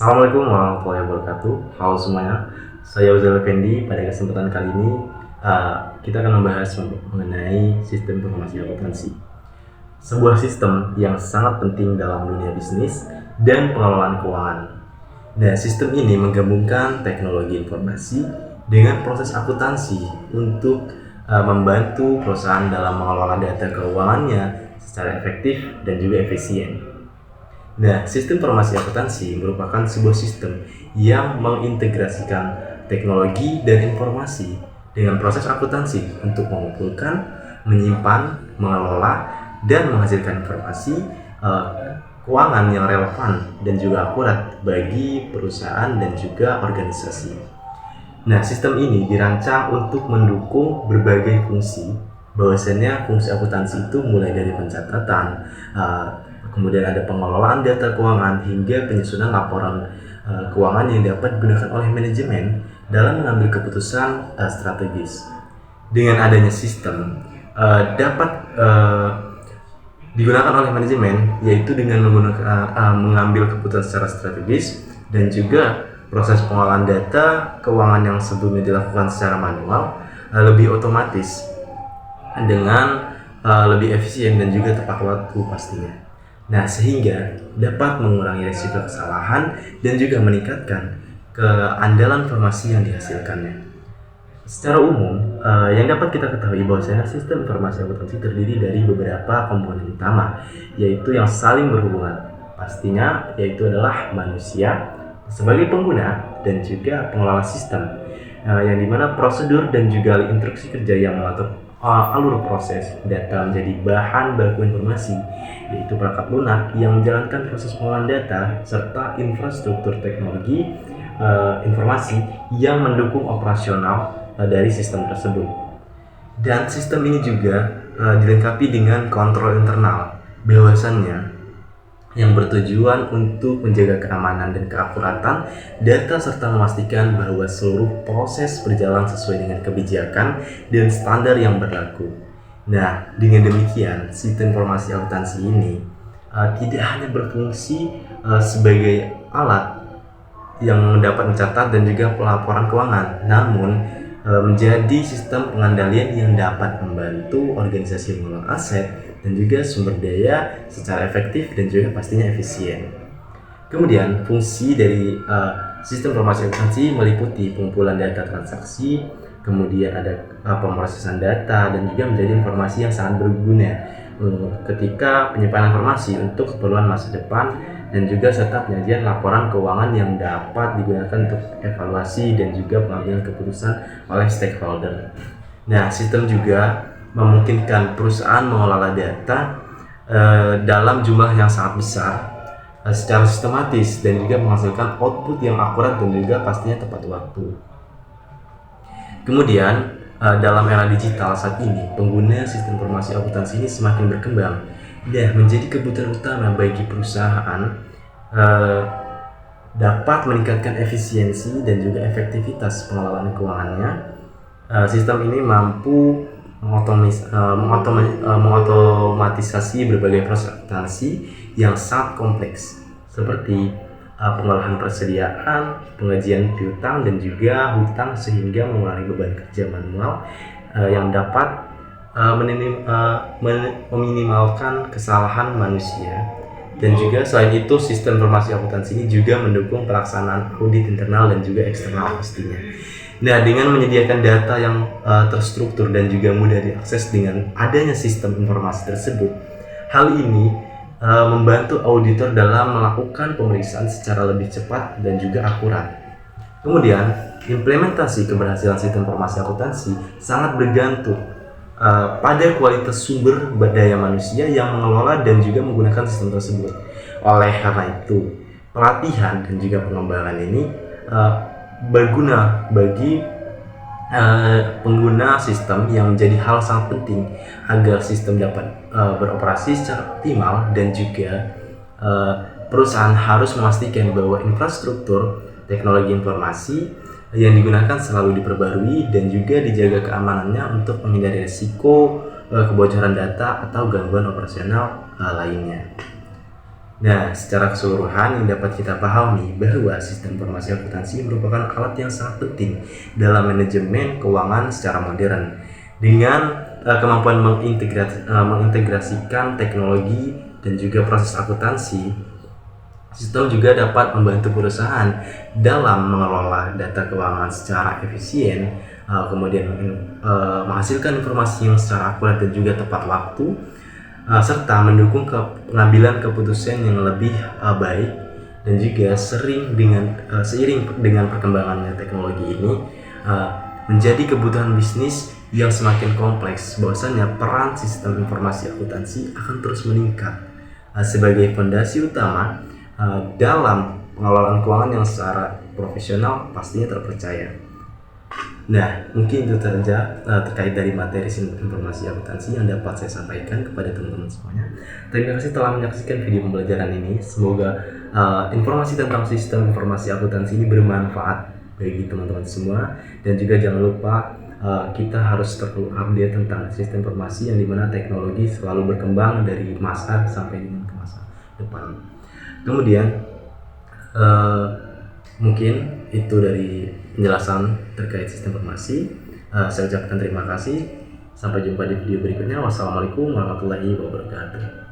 Assalamualaikum warahmatullahi wabarakatuh. Halo semuanya, saya Uzal Effendi. Pada kesempatan kali ini kita akan membahas mengenai sistem informasi akuntansi. Sebuah sistem yang sangat penting dalam dunia bisnis dan pengelolaan keuangan. Nah, sistem ini menggabungkan teknologi informasi dengan proses akuntansi untuk membantu perusahaan dalam mengelola data keuangannya secara efektif dan juga efisien. Nah, sistem informasi akuntansi merupakan sebuah sistem yang mengintegrasikan teknologi dan informasi dengan proses akuntansi untuk mengumpulkan, menyimpan, mengelola, dan menghasilkan informasi keuangan yang relevan dan juga akurat bagi perusahaan dan juga organisasi. Nah, sistem ini dirancang untuk mendukung berbagai fungsi. Bahwasannya fungsi akuntansi itu mulai dari pencatatan, kemudian ada pengelolaan data keuangan hingga penyusunan laporan keuangan yang dapat digunakan oleh manajemen dalam mengambil keputusan strategis. Dengan adanya sistem dapat digunakan oleh manajemen, yaitu dengan mengambil keputusan secara strategis, dan juga proses pengolahan data keuangan yang sebelumnya dilakukan secara manual lebih otomatis dengan lebih efisien dan juga tepat waktu pastinya. Nah, sehingga dapat mengurangi risiko kesalahan dan juga meningkatkan keandalan informasi yang dihasilkannya. Secara umum, yang dapat kita ketahui bahwasanya sistem informasi akuntansi terdiri dari beberapa komponen utama, yaitu yang saling berhubungan. Pastinya yaitu adalah manusia sebagai pengguna dan juga pengelola sistem, yang dimana prosedur dan juga instruksi kerja yang mengatur alur proses data menjadi bahan baku informasi, yaitu perangkat lunak yang menjalankan proses pengolahan data serta infrastruktur teknologi informasi yang mendukung operasional dari sistem tersebut. Dan sistem ini juga dilengkapi dengan kontrol internal, bahwasannya yang bertujuan untuk menjaga keamanan dan keakuratan data serta memastikan bahwa seluruh proses berjalan sesuai dengan kebijakan dan standar yang berlaku. Nah, dengan demikian, sistem informasi akuntansi ini tidak hanya berfungsi sebagai alat yang dapat mencatat dan juga pelaporan keuangan, namun menjadi sistem pengendalian yang dapat membantu organisasi mengelola aset dan juga sumber daya secara efektif dan juga pastinya efisien. Kemudian, fungsi dari sistem informasi akuntansi meliputi pengumpulan data transaksi, kemudian ada pemrosesan data, dan juga menjadi informasi yang sangat berguna ketika penyimpanan informasi untuk keperluan masa depan, dan juga serta penyajian laporan keuangan yang dapat digunakan untuk evaluasi dan juga pengambilan keputusan oleh stakeholder. Nah, sistem juga memungkinkan perusahaan mengelola data dalam jumlah yang sangat besar secara sistematis dan juga menghasilkan output yang akurat dan juga pastinya tepat waktu. Kemudian, dalam era digital saat ini, pengguna sistem informasi akuntansi ini semakin berkembang dan menjadi kebutuhan utama bagi perusahaan dapat meningkatkan efisiensi dan juga efektivitas pengelolaan keuangannya. Sistem ini mampu mengotomatisasi berbagai proses akuntansi yang sangat kompleks, seperti pengolahan persediaan, pengajian piutang, dan juga hutang, sehingga mengurangi beban kerja manual yang dapat meminimalkan kesalahan manusia. Dan juga selain itu, sistem informasi akuntansi ini juga mendukung pelaksanaan audit internal dan juga eksternal pastinya. Nah, dengan menyediakan data yang terstruktur dan juga mudah diakses dengan adanya sistem informasi tersebut, hal ini membantu auditor dalam melakukan pemeriksaan secara lebih cepat dan juga akurat. Kemudian, implementasi keberhasilan sistem informasi akuntansi sangat bergantung pada kualitas sumber daya manusia yang mengelola dan juga menggunakan sistem tersebut. Oleh karena itu, pelatihan dan juga pengembangan ini berguna bagi pengguna sistem, yang menjadi hal sangat penting agar sistem dapat beroperasi secara optimal, dan juga perusahaan harus memastikan bahwa infrastruktur teknologi informasi yang digunakan selalu diperbarui dan juga dijaga keamanannya untuk menghindari risiko kebocoran data atau gangguan operasional lainnya. Nah, secara keseluruhan yang dapat kita pahami bahwa sistem informasi akuntansi merupakan alat yang sangat penting dalam manajemen keuangan secara modern. Dengan kemampuan mengintegrasikan teknologi dan juga proses akuntansi, sistem juga dapat membantu perusahaan dalam mengelola data keuangan secara efisien, kemudian menghasilkan informasi yang secara akurat dan juga tepat waktu, serta mendukung pengambilan keputusan yang lebih baik. Dan juga seiring dengan perkembangannya teknologi ini, menjadi kebutuhan bisnis yang semakin kompleks. Bahwasannya peran sistem informasi akuntansi akan terus meningkat sebagai fondasi utama dalam pengelolaan keuangan yang secara profesional pastinya terpercaya. Nah, mungkin itu saja terkait dari materi sistem informasi akuntansi yang dapat saya sampaikan kepada teman-teman semuanya. Terima kasih telah menyaksikan video pembelajaran ini. Semoga informasi tentang sistem informasi akuntansi ini bermanfaat bagi teman-teman semua. Dan juga jangan lupa kita harus terus update tentang sistem informasi yang dimana teknologi selalu berkembang dari masa sampai dengan ke masa depan. Kemudian mungkin itu dari penjelasan terkait sistem informasi. Saya ucapkan terima kasih. Sampai jumpa di video berikutnya. Wassalamualaikum warahmatullahi wabarakatuh.